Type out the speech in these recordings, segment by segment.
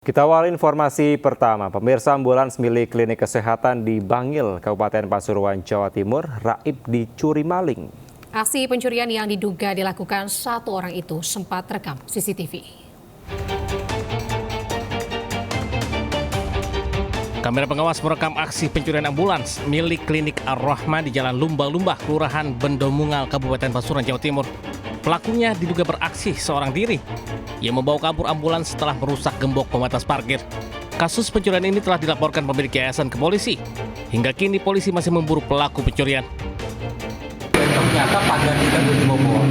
Kita awal informasi pertama, pemirsa ambulans milik Klinik Kesehatan di Bangil, Kabupaten Pasuruan, Jawa Timur, raib dicuri maling. Aksi pencurian yang diduga dilakukan satu orang itu sempat terekam CCTV. Kamera pengawas merekam aksi pencurian ambulans milik Klinik Ar-Rahma di Jalan Lumba-Lumba, Kelurahan Bendomungal, Kabupaten Pasuruan, Jawa Timur. Pelakunya diduga beraksi seorang diri. Ia membawa kabur ambulans setelah merusak gembok pembatas parkir. Kasus pencurian ini telah dilaporkan pemilik yayasan ke polisi. Hingga kini polisi masih memburu pelaku pencurian. Ternyata pagar kita itu dibobol.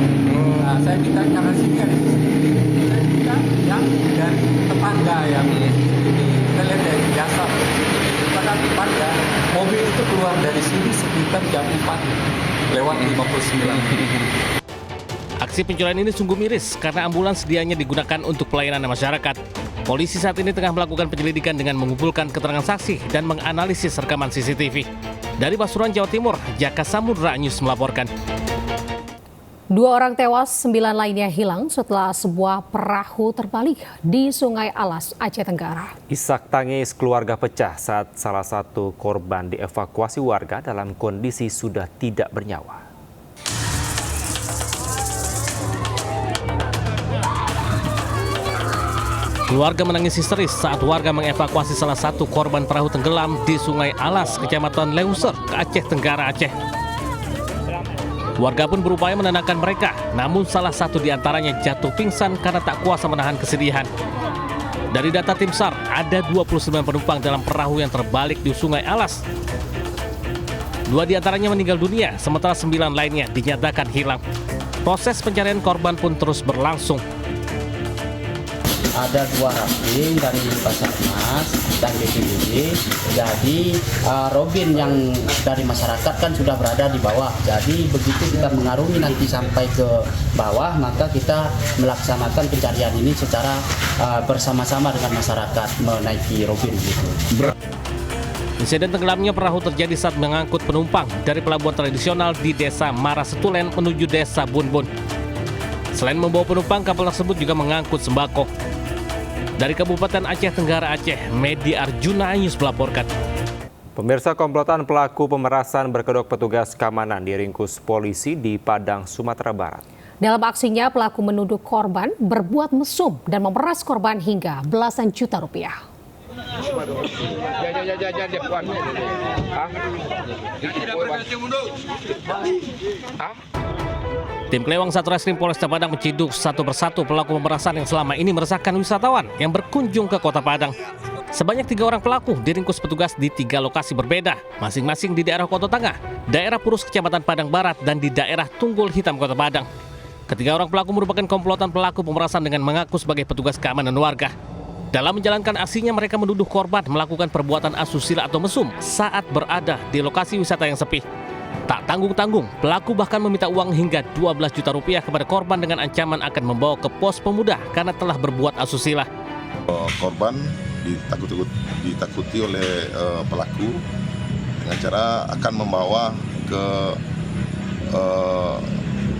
Nah, saya minta jangan sini ada saya minta yang dari tetangga yang kita lihat dari jasa. Kita kan pagar, mobil itu keluar dari sini sekitar jam 4 lewat 59. Aksi pencurian ini sungguh miris karena ambulans sedianya digunakan untuk pelayanan masyarakat. Polisi saat ini tengah melakukan penyelidikan dengan mengumpulkan keterangan saksi dan menganalisis rekaman CCTV. Dari Pasuruan, Jawa Timur, Jaka Samudra News melaporkan. 2 orang tewas, 9 lainnya hilang setelah sebuah perahu terbalik di Sungai Alas, Aceh Tenggara. Isak tangis keluarga pecah saat salah satu korban dievakuasi warga dalam kondisi sudah tidak bernyawa. Keluarga menangis histeris saat warga mengevakuasi salah satu korban perahu tenggelam di Sungai Alas, Kecamatan Leuser, Aceh Tenggara, Aceh. Warga pun berupaya menenangkan mereka, namun salah satu di antaranya jatuh pingsan karena tak kuasa menahan kesedihan. Dari data tim SAR, ada 29 penumpang dalam perahu yang terbalik di Sungai Alas. 2 di antaranya meninggal dunia, sementara 9 lainnya dinyatakan hilang. Proses pencarian korban pun terus berlangsung. Ada 2 rafting dari Basarnas dan BPBD. Jadi Robin yang dari masyarakat kan sudah berada di bawah. Jadi begitu kita mengarungi nanti sampai ke bawah, maka kita melaksanakan pencarian ini secara bersama-sama dengan masyarakat menaiki Robin gitu. Insiden tenggelamnya perahu terjadi saat mengangkut penumpang dari pelabuhan tradisional di Desa Marasetulen menuju Desa Bunbun. Selain membawa penumpang, kapal tersebut juga mengangkut sembako. Dari Kabupaten Aceh Tenggara, Aceh, Medi Arjuna News melaporkan. Pemirsa, komplotan pelaku pemerasan berkedok petugas keamanan diringkus polisi di Padang, Sumatera Barat. Dalam aksinya, pelaku menuduh korban berbuat mesum dan memeras korban hingga belasan juta rupiah. Tim Kelewang Satreskrim Polresta Padang menciduk satu persatu pelaku pemerasan yang selama ini meresahkan wisatawan yang berkunjung ke Kota Padang. Sebanyak 3 orang pelaku diringkus petugas di 3 lokasi berbeda, masing-masing di daerah Kota Tengah, daerah Purus Kecamatan Padang Barat, dan di daerah Tunggul Hitam Kota Padang. Ketiga orang pelaku merupakan komplotan pelaku pemerasan dengan mengaku sebagai petugas keamanan warga. Dalam menjalankan aksinya, mereka menuduh korban melakukan perbuatan asusila atau mesum saat berada di lokasi wisata yang sepi. Tak tanggung-tanggung, pelaku bahkan meminta uang hingga 12 juta rupiah kepada korban dengan ancaman akan membawa ke pos pemuda karena telah berbuat asusila. Korban ditakuti oleh pelaku dengan cara akan membawa ke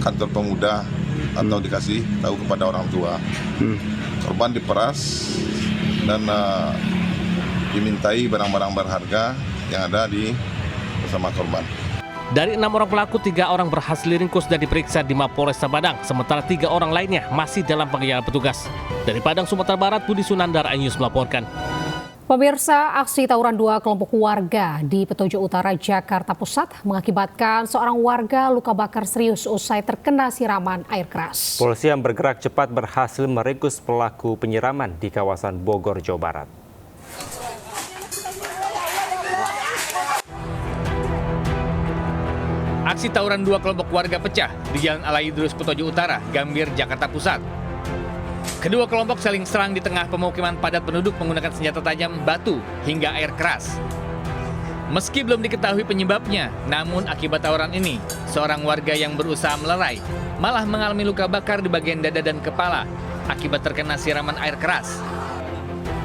kantor pemuda atau dikasih tahu kepada orang tua. Korban diperas dan dimintai barang-barang berharga yang ada di bersama korban. Dari 6 orang pelaku, 3 orang berhasil diringkus dan diperiksa di Mapolresta Padang, sementara 3 orang lainnya masih dalam pengejaran petugas. Dari Padang, Sumatera Barat, Budi Sunandar News melaporkan. Pemirsa, aksi tawuran 2 kelompok warga di Petojo Utara, Jakarta Pusat mengakibatkan seorang warga luka bakar serius usai terkena siraman air keras. Polisi yang bergerak cepat berhasil meringkus pelaku penyiraman di kawasan Bogor, Jawa Barat. Aksi tawuran 2 kelompok warga pecah di Jalan Alaidrus Petojo Utara, Gambir, Jakarta Pusat. Kedua kelompok saling serang di tengah pemukiman padat penduduk menggunakan senjata tajam, batu, hingga air keras. Meski belum diketahui penyebabnya, namun akibat tawuran ini, seorang warga yang berusaha melerai malah mengalami luka bakar di bagian dada dan kepala akibat terkena siraman air keras.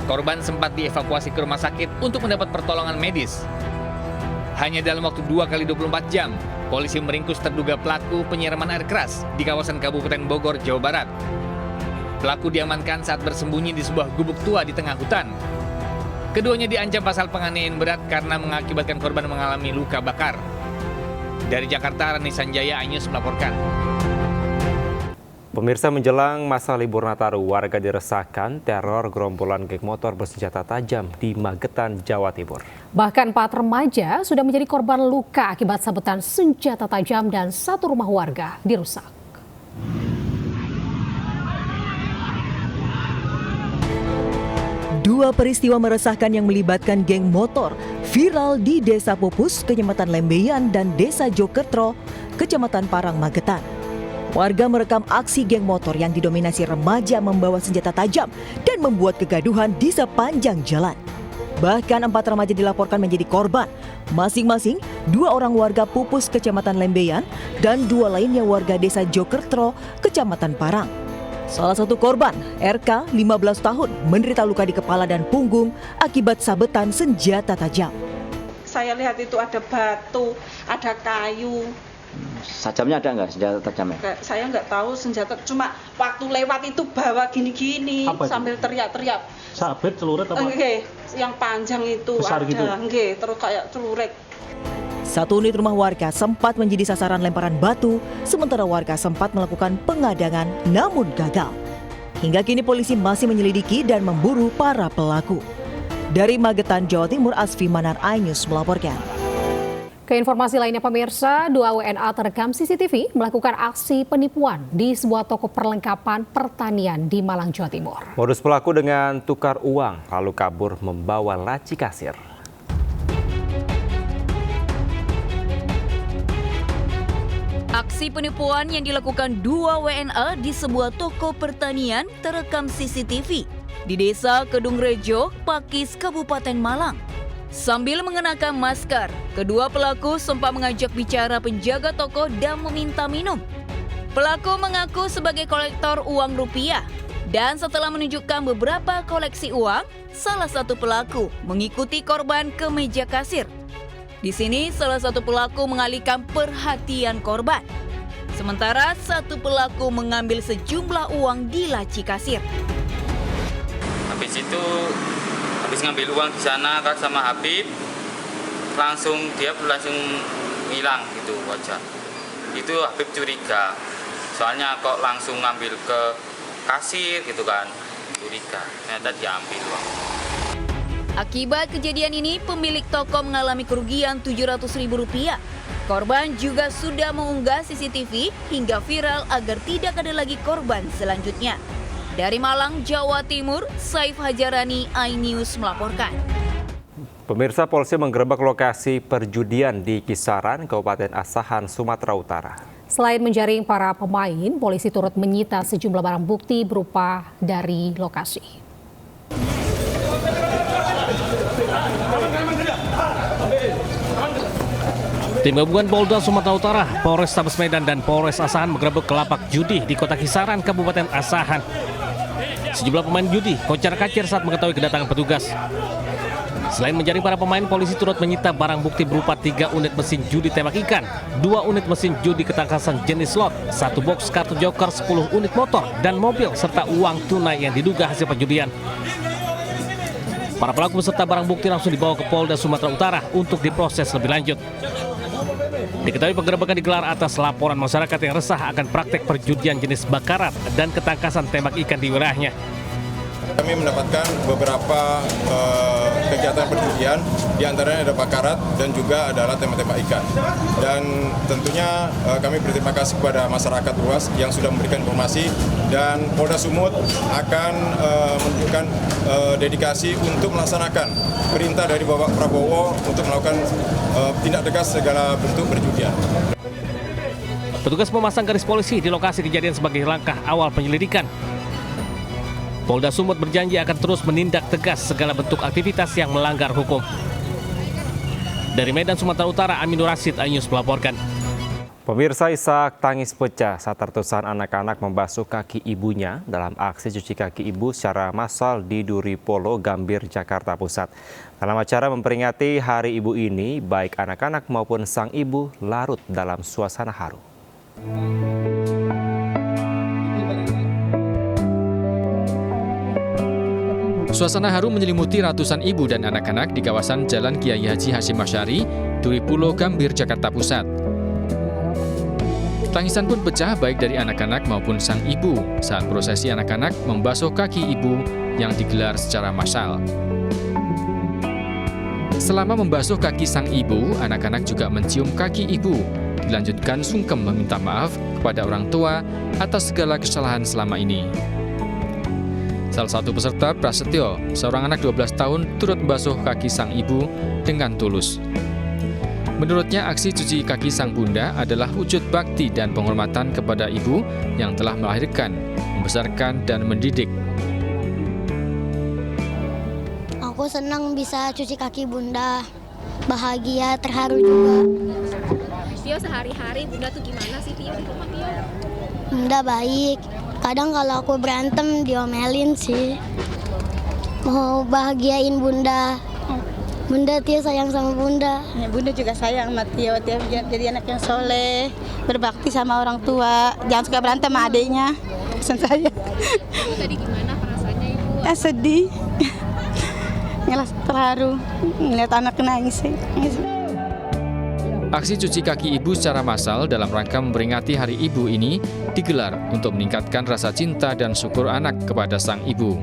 Korban sempat dievakuasi ke rumah sakit untuk mendapat pertolongan medis. Hanya dalam waktu 2 kali 24 jam, polisi meringkus terduga pelaku penyiraman air keras di kawasan Kabupaten Bogor, Jawa Barat. Pelaku diamankan saat bersembunyi di sebuah gubuk tua di tengah hutan. Keduanya diancam pasal penganiayaan berat karena mengakibatkan korban mengalami luka bakar. Dari Jakarta, Rani Sanjaya, iNews melaporkan. Pemirsa, menjelang masa libur Nataru, warga diresahkan teror gerombolan geng motor bersenjata tajam di Magetan, Jawa Timur. Bahkan 4 remaja sudah menjadi korban luka akibat sabetan senjata tajam dan 1 rumah warga dirusak. Dua peristiwa meresahkan yang melibatkan geng motor viral di Desa Pupus, Kecamatan Lembeyan, dan Desa Jokertro, Kecamatan Parang, Magetan. Warga merekam aksi geng motor yang didominasi remaja membawa senjata tajam dan membuat kegaduhan di sepanjang jalan. Bahkan 4 remaja dilaporkan menjadi korban, masing-masing 2 orang warga Pupus, Kecamatan Lembeyan, dan 2 lainnya warga Desa Jokertro, Kecamatan Parang. Salah satu korban, RK, 15 tahun, menderita luka di kepala dan punggung akibat sabetan senjata tajam. Saya lihat itu ada batu, ada kayu. Sajamnya ada nggak senjata tajamnya? Saya nggak tahu senjata, cuma waktu lewat itu bawa gini-gini sambil teriak-teriak. Sabit, celurit apa? Oke, yang panjang itu besar ada, gitu? Terus kayak celurit. 1 unit rumah warga sempat menjadi sasaran lemparan batu, sementara warga sempat melakukan pengadangan namun gagal. Hingga kini polisi masih menyelidiki dan memburu para pelaku. Dari Magetan, Jawa Timur, Asfi Manar, iNews melaporkan. Ke informasi lainnya, pemirsa, 2 WNA terekam CCTV melakukan aksi penipuan di sebuah toko perlengkapan pertanian di Malang, Jawa Timur. Modus pelaku dengan tukar uang lalu kabur membawa laci kasir. Aksi penipuan yang dilakukan 2 WNA di sebuah toko pertanian terekam CCTV di Desa Kedung Rejo, Pakis, Kabupaten Malang. Sambil mengenakan masker, kedua pelaku sempat mengajak bicara penjaga toko dan meminta minum. Pelaku mengaku sebagai kolektor uang rupiah dan setelah menunjukkan beberapa koleksi uang, salah satu pelaku mengikuti korban ke meja kasir. Di sini salah satu pelaku mengalihkan perhatian korban. Sementara satu pelaku mengambil sejumlah uang di laci kasir. Habis itu ngambil uang di sana kan sama Habib, dia langsung hilang gitu aja. Itu Habib curiga, soalnya kok langsung ngambil ke kasir gitu kan, curiga, ternyata diambil uang. Akibat kejadian ini, pemilik toko mengalami kerugian Rp700.000. Korban juga sudah mengunggah CCTV hingga viral agar tidak ada lagi korban selanjutnya. Dari Malang, Jawa Timur, Saif Hajarani, iNews melaporkan. Pemirsa, polisi menggerebek lokasi perjudian di Kisaran, Kabupaten Asahan, Sumatera Utara. Selain menjaring para pemain, polisi turut menyita sejumlah barang bukti berupa dari lokasi. Tim gabungan Polda Sumatera Utara, Polrestabes Medan, dan Polres Asahan menggerebek lapak judi di Kota Kisaran, Kabupaten Asahan. Sejumlah pemain judi kocar-kacir saat mengetahui kedatangan petugas. Selain menjaring para pemain, polisi turut menyita barang bukti berupa 3 unit mesin judi tembak ikan, 2 unit mesin judi ketangkasan jenis slot, 1 box kartu joker, 10 unit motor, dan mobil, serta uang tunai yang diduga hasil perjudian. Para pelaku beserta barang bukti langsung dibawa ke Polda Sumatera Utara untuk diproses lebih lanjut. Diketahui penggerebekan digelar atas laporan masyarakat yang resah akan praktek perjudian jenis bakarat dan ketangkasan tembak ikan di wilayahnya. Kami mendapatkan beberapa kegiatan perjudian, diantaranya ada bakarat dan juga adalah tembak-tembak ikan. Dan tentunya kami berterima kasih kepada masyarakat luas yang sudah memberikan informasi, dan Polda Sumut akan menunjukkan dedikasi untuk melaksanakan perintah dari Bapak Prabowo untuk melakukan tindak tegas segala bentuk perjudian. Petugas memasang garis polisi di lokasi kejadian sebagai langkah awal penyelidikan. Polda Sumut berjanji akan terus menindak tegas segala bentuk aktivitas yang melanggar hukum. Dari Medan, Sumatera Utara, Aminur Rasid, iNews melaporkan. Pemirsa, isak tangis pecah saat ratusan anak-anak membasuh kaki ibunya dalam aksi cuci kaki ibu secara massal di Duri Polo, Gambir, Jakarta Pusat. Dalam acara memperingati Hari Ibu ini, baik anak-anak maupun sang ibu larut dalam suasana haru. Suasana haru menyelimuti ratusan ibu dan anak-anak di kawasan Jalan Kiai Haji Hasyim Asy'ari, Duri Pulo, Gambir, Jakarta Pusat. Tangisan pun pecah baik dari anak-anak maupun sang ibu saat prosesi anak-anak membasuh kaki ibu yang digelar secara massal. Selama membasuh kaki sang ibu, anak-anak juga mencium kaki ibu. Dilanjutkan sungkem meminta maaf kepada orang tua atas segala kesalahan selama ini. Salah satu peserta, Prasetyo, seorang anak 12 tahun, turut membasuh kaki sang ibu dengan tulus. Menurutnya, aksi cuci kaki sang bunda adalah wujud bakti dan penghormatan kepada ibu yang telah melahirkan, membesarkan, dan mendidik. Aku senang bisa cuci kaki bunda, bahagia, terharu juga. Tio, sehari-hari bunda tuh gimana sih Tio di rumah Tio? Bunda baik, kadang kalau aku berantem diomelin sih. Mau bahagiain bunda. Bunda, Tio sayang sama bunda. Ya, bunda juga sayang sama Tio. Tio jadi anak yang soleh, berbakti sama orang tua. Jangan suka berantem sama adiknya. Pesan saya. Ibu tadi gimana perasaannya Ibu? Ya, sedih. Ngelas terharu ngeliat anak nangis. Aksi cuci kaki ibu secara massal dalam rangka memperingati Hari Ibu ini digelar untuk meningkatkan rasa cinta dan syukur anak kepada sang ibu.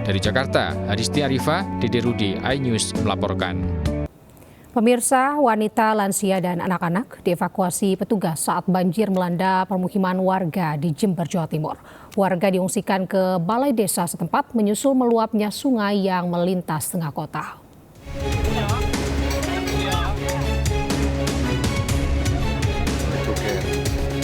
Dari Jakarta, Adisti Arifa, Dede Rudi, iNews melaporkan. Pemirsa, wanita, lansia, dan anak-anak dievakuasi petugas saat banjir melanda permukiman warga di Jember, Jawa Timur. Warga diungsikan ke balai desa setempat menyusul meluapnya sungai yang melintas tengah kota.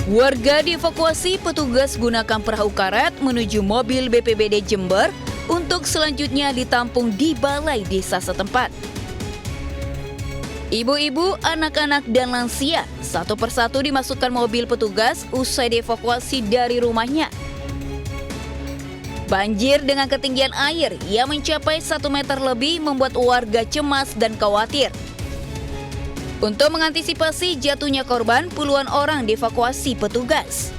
Warga dievakuasi petugas gunakan perahu karet menuju mobil BPBD Jember untuk selanjutnya ditampung di balai desa setempat. Ibu-ibu, anak-anak, dan lansia satu persatu dimasukkan mobil petugas usai dievakuasi dari rumahnya. Banjir dengan ketinggian air yang mencapai 1 meter lebih membuat warga cemas dan khawatir. Untuk mengantisipasi jatuhnya korban, puluhan orang dievakuasi petugas.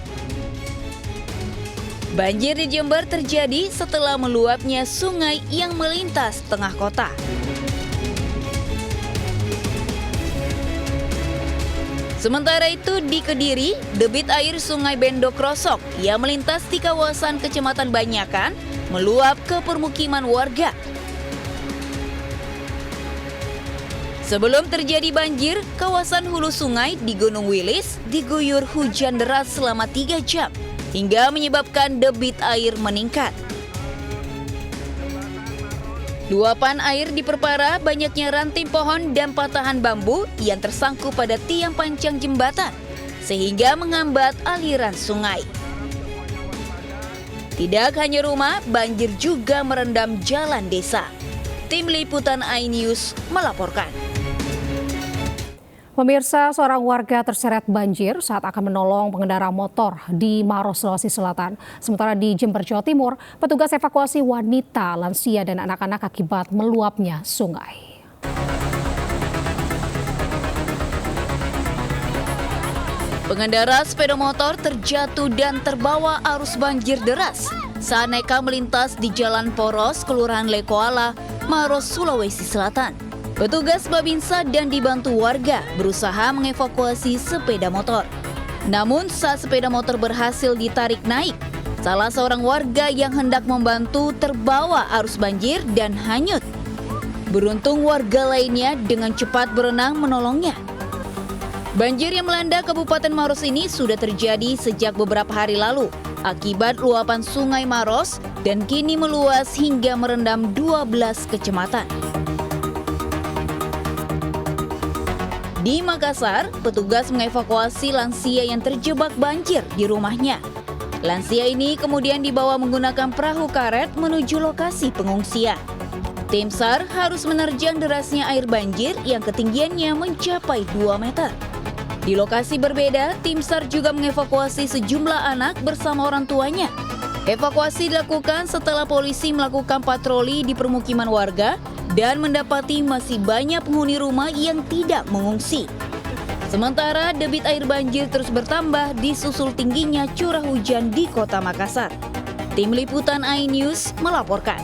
Banjir di Jember terjadi setelah meluapnya sungai yang melintas tengah kota. Sementara itu di Kediri, debit air sungai Bendok Rosok yang melintas di kawasan Kecamatan Banyakan meluap ke permukiman warga. Sebelum terjadi banjir, kawasan hulu sungai di Gunung Wilis diguyur hujan deras selama 3 jam hingga menyebabkan debit air meningkat. Luapan air diperparah banyaknya ranting pohon dan patahan bambu yang tersangkut pada tiang pancang jembatan sehingga menghambat aliran sungai. Tidak hanya rumah, banjir juga merendam jalan desa. Tim Liputan iNews melaporkan. Pemirsa, seorang warga terseret banjir saat akan menolong pengendara motor di Maros, Sulawesi Selatan. Sementara di Jember, Jawa Timur, petugas evakuasi wanita, lansia, dan anak-anak akibat meluapnya sungai. Pengendara sepeda motor terjatuh dan terbawa arus banjir deras saat nekat melintas di Jalan Poros, Kelurahan Lekoala, Maros, Sulawesi Selatan. Petugas Babinsa dan dibantu warga berusaha mengevakuasi sepeda motor. Namun saat sepeda motor berhasil ditarik naik, salah seorang warga yang hendak membantu terbawa arus banjir dan hanyut. Beruntung warga lainnya dengan cepat berenang menolongnya. Banjir yang melanda Kabupaten Maros ini sudah terjadi sejak beberapa hari lalu akibat luapan Sungai Maros dan kini meluas hingga merendam 12 kecamatan. Di Makassar, petugas mengevakuasi lansia yang terjebak banjir di rumahnya. Lansia ini kemudian dibawa menggunakan perahu karet menuju lokasi pengungsian. Tim SAR harus menerjang derasnya air banjir yang ketinggiannya mencapai 2 meter. Di lokasi berbeda, tim SAR juga mengevakuasi sejumlah anak bersama orang tuanya. Evakuasi dilakukan setelah polisi melakukan patroli di permukiman warga dan mendapati masih banyak penghuni rumah yang tidak mengungsi. Sementara debit air banjir terus bertambah disusul tingginya curah hujan di Kota Makassar. Tim Liputan iNews melaporkan.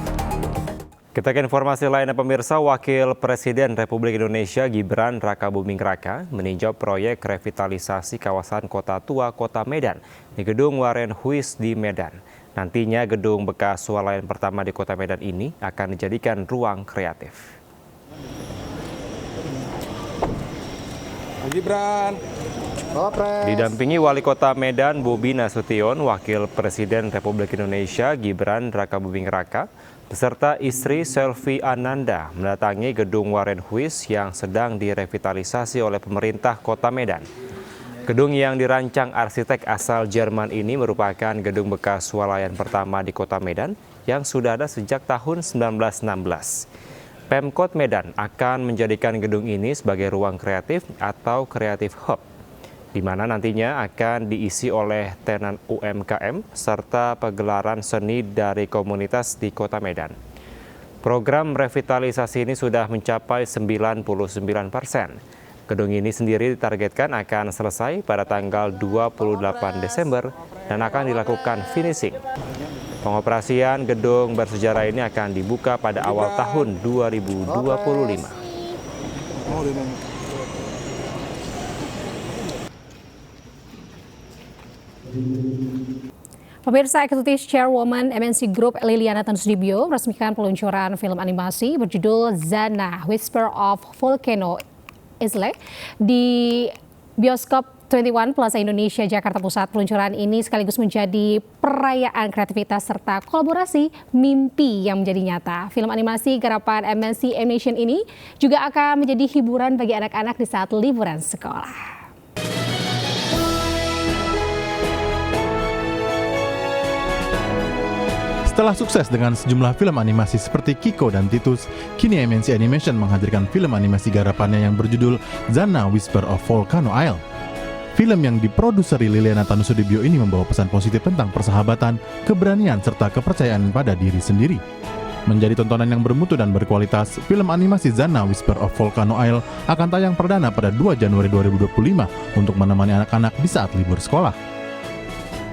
Kita ke informasi lainnya pemirsa, Wakil Presiden Republik Indonesia Gibran Rakabuming Raka meninjau proyek revitalisasi kawasan Kota Tua Kota Medan di Gedung Waren Huis di Medan. Nantinya gedung bekas swalayan pertama di Kota Medan ini akan dijadikan ruang kreatif. Gibran. Didampingi Wali Kota Medan Bobi Nasution, Wakil Presiden Republik Indonesia Gibran Rakabuming Raka beserta istri Selvi Ananda mendatangi gedung Waren Huis yang sedang direvitalisasi oleh pemerintah Kota Medan. Gedung yang dirancang arsitek asal Jerman ini merupakan gedung bekas swalayan pertama di Kota Medan yang sudah ada sejak tahun 1916. Pemkot Medan akan menjadikan gedung ini sebagai ruang kreatif atau Creative Hub, di mana nantinya akan diisi oleh tenan UMKM serta pegelaran seni dari komunitas di Kota Medan. Program revitalisasi ini sudah mencapai 99%. Gedung ini sendiri ditargetkan akan selesai pada tanggal 28 Desember dan akan dilakukan finishing. Pengoperasian gedung bersejarah ini akan dibuka pada awal tahun 2025. Pemirsa, Eksekutif Chairwoman MNC Group Liliana Tansudibio meresmikan peluncuran film animasi berjudul Zana Whisper of Volcano Isle di bioskop 21 Plaza Indonesia Jakarta Pusat. Peluncuran ini sekaligus menjadi perayaan kreativitas serta kolaborasi mimpi yang menjadi nyata. Film animasi garapan MNC Animation ini juga akan menjadi hiburan bagi anak-anak di saat liburan sekolah. Setelah sukses dengan sejumlah film animasi seperti Kiko dan Titus, kini MNC Animation menghadirkan film animasi garapannya yang berjudul Zana Whisper of Volcano Isle. Film yang diproduseri Liliana Tansudibio ini membawa pesan positif tentang persahabatan, keberanian, serta kepercayaan pada diri sendiri. Menjadi tontonan yang bermutu dan berkualitas, film animasi Zana Whisper of Volcano Isle akan tayang perdana pada 2 Januari 2025 untuk menemani anak-anak di saat libur sekolah.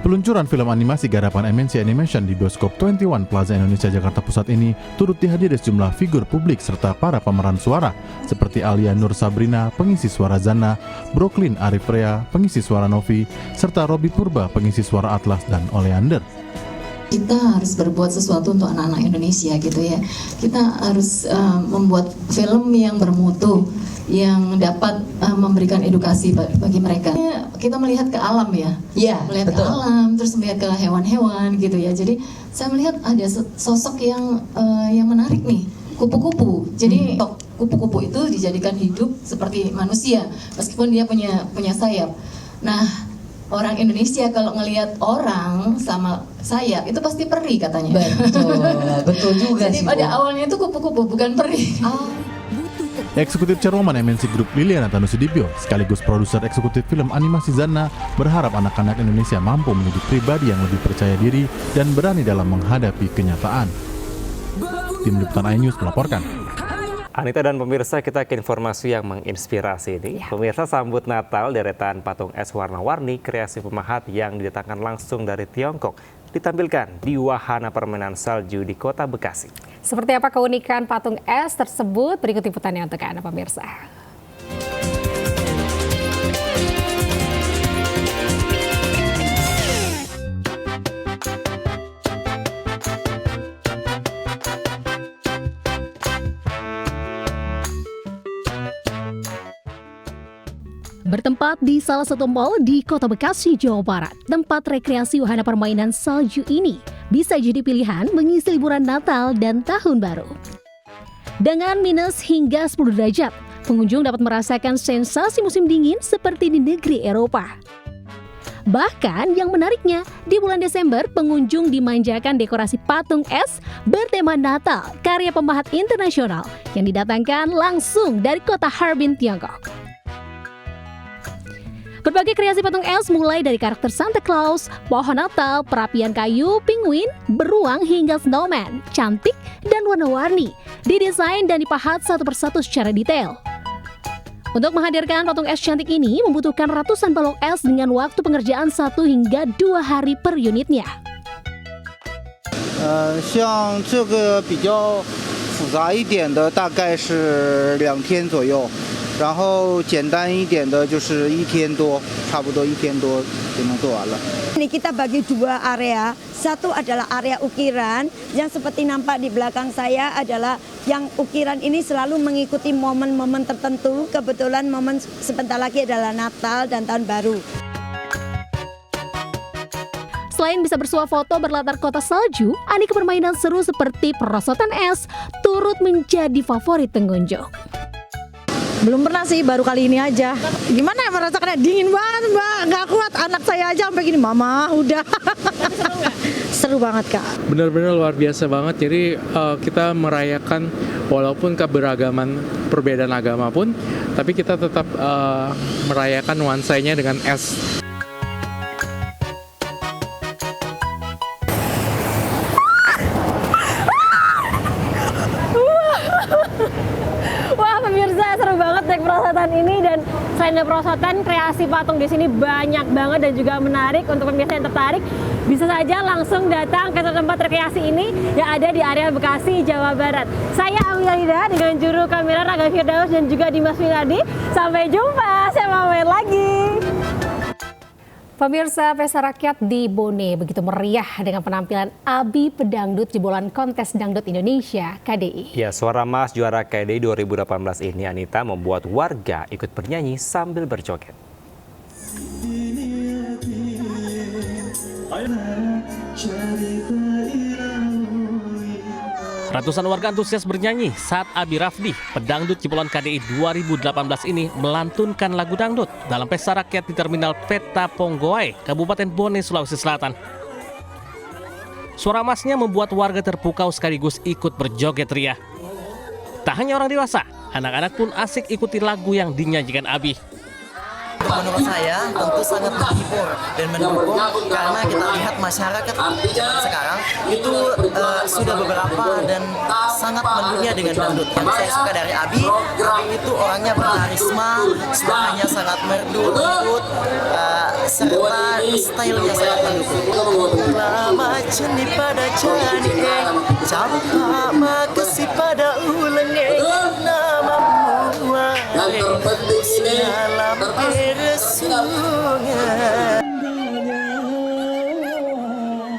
Peluncuran film animasi garapan MNC Animation di bioskop 21 Plaza Indonesia Jakarta Pusat ini turut dihadiri sejumlah figur publik serta para pemeran suara seperti Alia Nur Sabrina, pengisi suara Zana, Brooklyn Arif Rea, pengisi suara Novi, serta Robi Purba, pengisi suara Atlas dan Oleander. Kita harus berbuat sesuatu untuk anak-anak Indonesia gitu ya. Kita harus membuat film yang bermutu, yang dapat memberikan edukasi bagi mereka. Kita melihat ke alam ya, melihat betul. Ke alam, terus melihat ke hewan-hewan gitu ya. Jadi saya melihat ada sosok yang menarik nih, kupu-kupu. Jadi kupu-kupu itu dijadikan hidup seperti manusia, meskipun dia punya sayap. Nah, orang Indonesia kalau ngelihat orang sama sayap itu pasti peri katanya. Betul juga. Jadi pada awalnya itu kupu-kupu bukan peri. Eksekutif Chairwoman MNC Group Liliana Tansudibio sekaligus produser eksekutif film animasi Zana berharap anak-anak Indonesia mampu menjadi pribadi yang lebih percaya diri dan berani dalam menghadapi kenyataan. Tim Liputan iNews melaporkan. Anita dan pemirsa, kita ke informasi yang menginspirasi ini. Pemirsa, sambut Natal deretan patung es warna-warni kreasi pemahat yang didatangkan langsung dari Tiongkok ditampilkan di wahana permainan salju di Kota Bekasi. Seperti apa keunikan patung es tersebut? Berikut liputannya untuk Anda pemirsa. Bertempat di salah satu mal di Kota Bekasi, Jawa Barat, tempat rekreasi wahana permainan salju ini bisa jadi pilihan mengisi liburan Natal dan Tahun Baru. Dengan minus hingga 10 derajat, pengunjung dapat merasakan sensasi musim dingin seperti di negeri Eropa. Bahkan yang menariknya, di bulan Desember pengunjung dimanjakan dekorasi patung es bertema Natal karya pemahat internasional yang didatangkan langsung dari kota Harbin, Tiongkok. Berbagai kreasi patung es mulai dari karakter Santa Claus, pohon Natal, perapian kayu, penguin, beruang hingga snowman, cantik dan warna-warni, didesain dan dipahat satu persatu secara detail. Untuk menghadirkan patung es cantik ini membutuhkan ratusan balok es dengan waktu pengerjaan 1 hingga 2 hari per unitnya. 像这个比较复杂一点的大概是2天左右，然后简单一点的就是1天多，差不多1天多就能做完了。 Ini kita bagi 2 area. Satu adalah area ukiran yang seperti nampak di belakang saya adalah yang ukiran ini selalu mengikuti momen-momen tertentu. Kebetulan momen sebentar lagi adalah Natal dan Tahun Baru. Selain bisa bersuah foto berlatar kota salju, aneka permainan seru seperti perosotan es turut menjadi favorit pengunjung. Belum pernah sih, baru kali ini aja. Gimana ya merasakannya? Dingin banget Mbak, nggak kuat. Anak saya aja sampai gini, Mama udah. Seru nggak? Seru banget Kak. Benar-benar luar biasa banget. Jadi kita merayakan walaupun keberagaman perbedaan agama pun, tapi kita tetap merayakan nuansanya dengan es. Wah pemirsa, seru banget naik perosotan ini, dan selain ada perosotan, kreasi patung di sini banyak banget dan juga menarik. Untuk pemirsa yang tertarik, bisa saja langsung datang ke tempat rekreasi ini yang ada di area Bekasi, Jawa Barat. Saya Amelia dengan juru kamera Raga Firdaus dan juga Dimas Winardi. Sampai jumpa, saya mau main lagi. Pemirsa, Pesta Rakyat di Bone begitu meriah dengan penampilan Abi Pedangdut jebolan Kontes Dangdut Indonesia KDI. Ya, Suara Mas juara KDI 2018 ini Anita membuat warga ikut bernyanyi sambil berjoget. Ratusan warga antusias bernyanyi saat Abi Rafdi, pedangdut jebolan KDI 2018 ini melantunkan lagu dangdut dalam pesta rakyat di Terminal Peta Ponggoai, Kabupaten Bone, Sulawesi Selatan. Suara Masnya membuat warga terpukau sekaligus ikut berjoget ria. Tak hanya orang dewasa, anak-anak pun asik ikuti lagu yang dinyanyikan Abi. Menurut saya tentu sangat menghibur dan mendukung, karena kita lihat masyarakat sekarang itu sudah beberapa dan sangat mendunia dengan dangdut. Yang saya suka dari Abi itu orangnya berkarisma, suaranya sangat merdu, lembut, serta stylenya sangat mendukung. Lama ceni pada cani campak makasih pada ulenge namamu dalam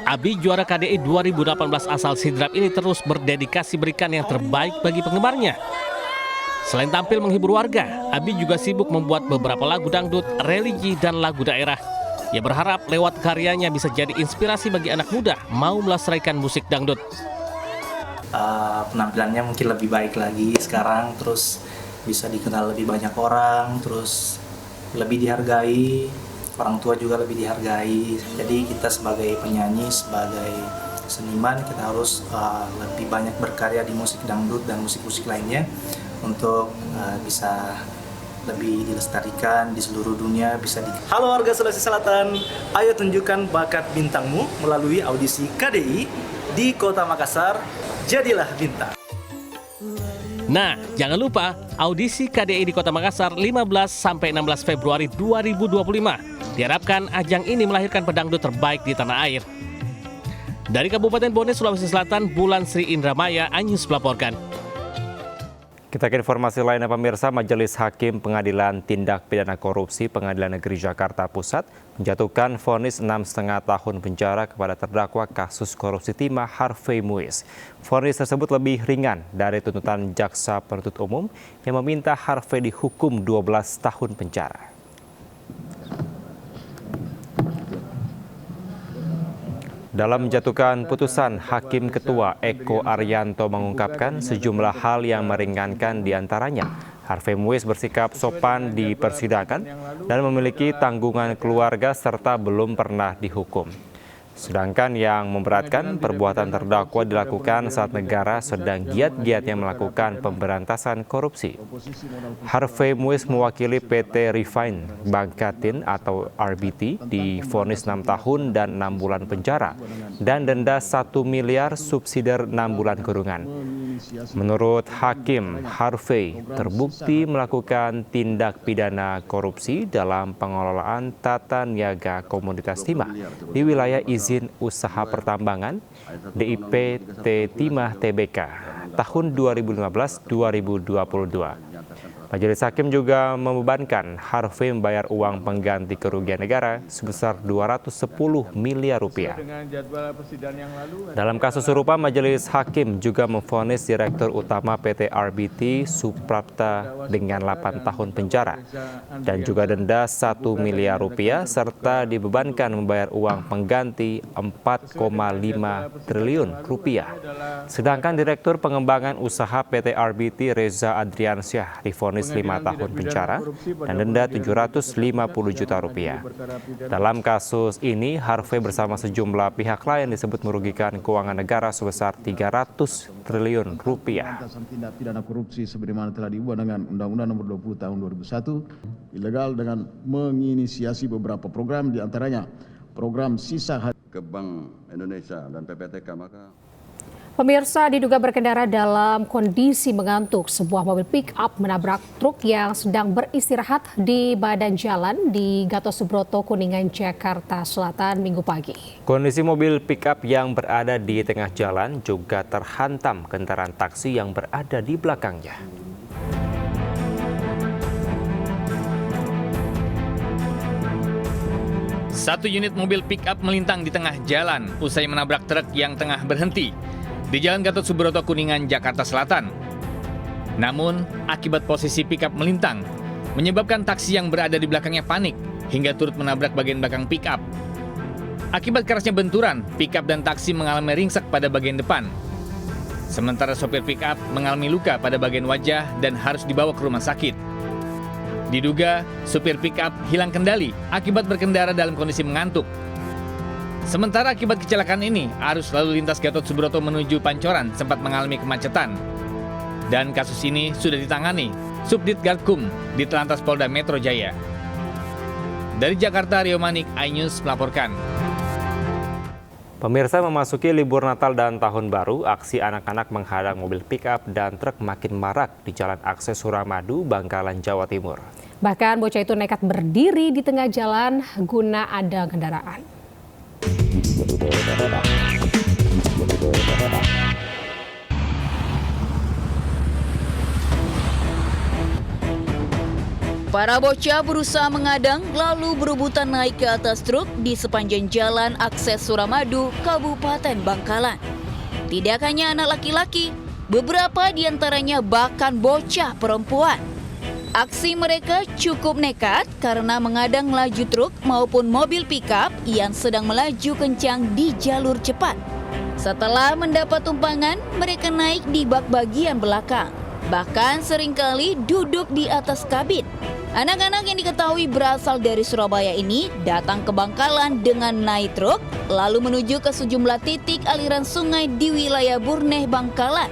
Abi juara KDI 2018 asal Sidrap ini terus berdedikasi berikan yang terbaik bagi penggemarnya. Selain tampil menghibur warga, Abi juga sibuk membuat beberapa lagu dangdut, religi, dan lagu daerah. Ia berharap lewat karyanya bisa jadi inspirasi bagi anak muda mau melestarikan musik dangdut. Penampilannya mungkin lebih baik lagi sekarang, terus bisa dikenal lebih banyak orang, terus lebih dihargai, orang tua juga lebih dihargai. Jadi kita sebagai penyanyi, sebagai seniman, kita harus lebih banyak berkarya di musik dangdut dan musik-musik lainnya untuk bisa lebih dilestarikan di seluruh dunia. Halo warga Sulawesi Selatan, ayo tunjukkan bakat bintangmu melalui audisi KDI di Kota Makassar. Jadilah bintang. Nah, jangan lupa audisi KDI di Kota Makassar 15-16 Februari 2025. Diharapkan ajang ini melahirkan pedangdut terbaik di tanah air. Dari Kabupaten Bone, Sulawesi Selatan, Bulan Sri Indramaya, Anyus melaporkan. Kita ke informasi lainnya pemirsa, Majelis Hakim Pengadilan Tindak Pidana Korupsi Pengadilan Negeri Jakarta Pusat menjatuhkan vonis 6,5 tahun penjara kepada terdakwa kasus korupsi timah Harvey Muiz. Vonis tersebut lebih ringan dari tuntutan jaksa penuntut umum yang meminta Harvey dihukum 12 tahun penjara. Dalam menjatuhkan putusan, Hakim Ketua Eko Arianto mengungkapkan sejumlah hal yang meringankan diantaranya. Harvey Muiz bersikap sopan di persidangan dan memiliki tanggungan keluarga serta belum pernah dihukum. Sedangkan yang memberatkan, perbuatan terdakwa dilakukan saat negara sedang giat-giatnya melakukan pemberantasan korupsi. Harvey Muiz mewakili PT Refine Bangkatin atau RBT divonis 6 tahun dan 6 bulan penjara dan denda 1 miliar subsidi 6 bulan kurungan. Menurut Hakim, Harvey terbukti melakukan tindak pidana korupsi dalam pengelolaan tata niaga komoditas timah di wilayah izin Izin Usaha Pertambangan DIP T5 TBK tahun 2015-2022. Majelis Hakim juga membebankan Harvey membayar uang pengganti kerugian negara sebesar 210 miliar rupiah. Dalam kasus serupa, Majelis Hakim juga memvonis Direktur Utama PT RBT Suprapta dengan 8 tahun penjara dan juga denda 1 miliar rupiah serta dibebankan membayar uang pengganti 4,5 triliun rupiah. Sedangkan Direktur Pengembangan Usaha PT RBT Reza Adriansyah divonis 5 tahun penjara dan denda 750 juta rupiah. Dalam kasus ini, Harvey bersama sejumlah pihak lain disebut merugikan keuangan negara sebesar 300 triliun rupiah. Tindak pidana korupsi sebagaimana telah diubah dengan Undang-Undang Nomor 20 Tahun 2001, ilegal dengan menginisiasi beberapa program, diantaranya program sisa ke Bank Indonesia dan PPTK. Pemirsa, diduga berkendara dalam kondisi mengantuk, sebuah mobil pick-up menabrak truk yang sedang beristirahat di badan jalan di Gatot Subroto, Kuningan, Jakarta Selatan Minggu pagi. Kondisi mobil pick-up yang berada di tengah jalan juga terhantam kendaraan taksi yang berada di belakangnya. Satu unit mobil pick-up melintang di tengah jalan usai menabrak truk yang tengah berhenti di Jalan Gatot Subroto, Kuningan, Jakarta Selatan. Namun, akibat posisi pick-up melintang, menyebabkan taksi yang berada di belakangnya panik hingga turut menabrak bagian belakang pick-up. Akibat kerasnya benturan, pick-up dan taksi mengalami ringsek pada bagian depan. Sementara sopir pick-up mengalami luka pada bagian wajah dan harus dibawa ke rumah sakit. Diduga, supir pick-up hilang kendali akibat berkendara dalam kondisi mengantuk. Sementara akibat kecelakaan ini, arus lalu lintas Gatot Subroto menuju Pancoran sempat mengalami kemacetan. Dan kasus ini sudah ditangani Subdit Gakum di Telantas Polda Metro Jaya. Dari Jakarta, Rio Manik, iNews melaporkan. Pemirsa, memasuki libur Natal dan Tahun Baru, aksi anak-anak menghadang mobil pick-up dan truk makin marak di Jalan Akses Suramadu, Bangkalan, Jawa Timur. Bahkan bocah itu nekat berdiri di tengah jalan guna ada kendaraan. Para bocah berusaha mengadang lalu berebutan naik ke atas truk di sepanjang Jalan Akses Suramadu, Kabupaten Bangkalan. Tidak hanya anak laki-laki, beberapa di antaranya bahkan bocah perempuan. Aksi mereka cukup nekat karena mengadang laju truk maupun mobil pick-up yang sedang melaju kencang di jalur cepat. Setelah mendapat tumpangan, mereka naik di bak bagian belakang. Bahkan seringkali duduk di atas kabin. Anak-anak yang diketahui berasal dari Surabaya ini datang ke Bangkalan dengan naik truk, lalu menuju ke sejumlah titik aliran sungai di wilayah Burneh, Bangkalan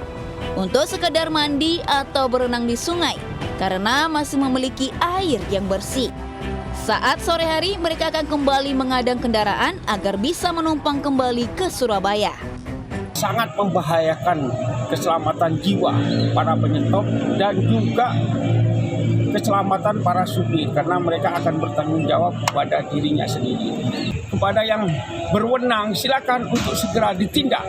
untuk sekedar mandi atau berenang di sungai karena masih memiliki air yang bersih. Saat sore hari, mereka akan kembali mengadang kendaraan agar bisa menumpang kembali ke Surabaya. Sangat membahayakan keselamatan jiwa para penyetop dan juga keselamatan para supir karena mereka akan bertanggung jawab pada dirinya sendiri. Kepada yang berwenang, silakan untuk segera ditindak.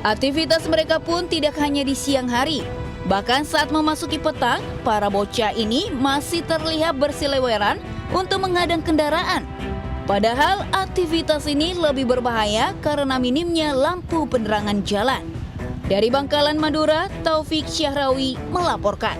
Aktivitas mereka pun tidak hanya di siang hari. Bahkan saat memasuki petang, para bocah ini masih terlihat berseleweran untuk menghadang kendaraan. Padahal aktivitas ini lebih berbahaya karena minimnya lampu penerangan jalan. Dari Bangkalan, Madura, Taufik Syahrawi melaporkan.